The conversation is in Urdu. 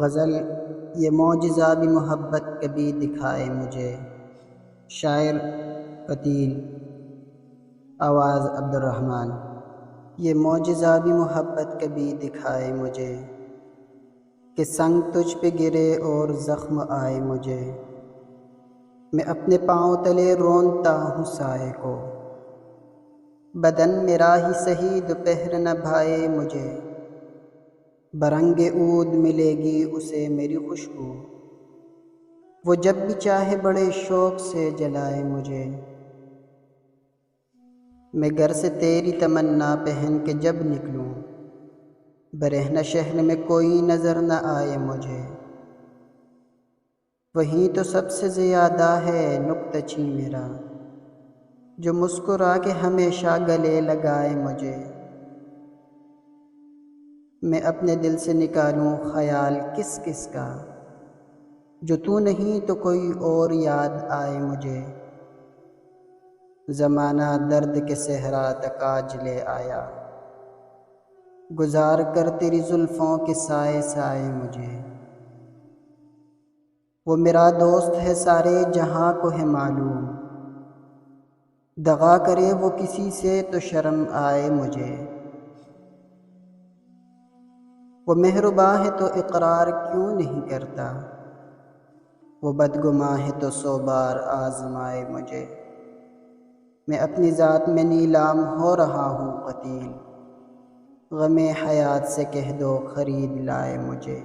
غزل یہ معجزہ بھی محبت کبھی دکھائے مجھے۔ شاعر قتیل، آواز عبدالرحمن۔ یہ معجزہ بھی محبت کبھی دکھائے مجھے، کہ سنگ تجھ پہ گرے اور زخم آئے مجھے۔ میں اپنے پاؤں تلے رونتا ہوں سائے کو، بدن میرا ہی سہی دوپہر نہ بھائے مجھے۔ برنگ عود ملے گی اسے میری خوشبو، وہ جب بھی چاہے بڑے شوق سے جلائے مجھے۔ میں گھر سے تیری تمنا پہن کے جب نکلوں، برہنہ شہر میں کوئی نظر نہ آئے مجھے۔ وہیں تو سب سے زیادہ ہے نکتہ چین میرا، جو مسکرا کے ہمیشہ گلے لگائے مجھے۔ میں اپنے دل سے نکالوں خیال کس کس کا، جو تو نہیں تو کوئی اور یاد آئے مجھے۔ زمانہ درد کے صحرا تک آج لے آیا، گزار کر تیری زلفوں کے سائے سائے مجھے۔ وہ میرا دوست ہے سارے جہاں کو ہے معلوم، دغا کرے وہ کسی سے تو شرم آئے مجھے۔ وہ مہرباں ہے تو اقرار کیوں نہیں کرتا، وہ بدگماں ہے تو 100 بار آزمائے مجھے۔ میں اپنی ذات میں نیلام ہو رہا ہوں قتیل، غم حیات سے کہہ دو خرید لائے مجھے۔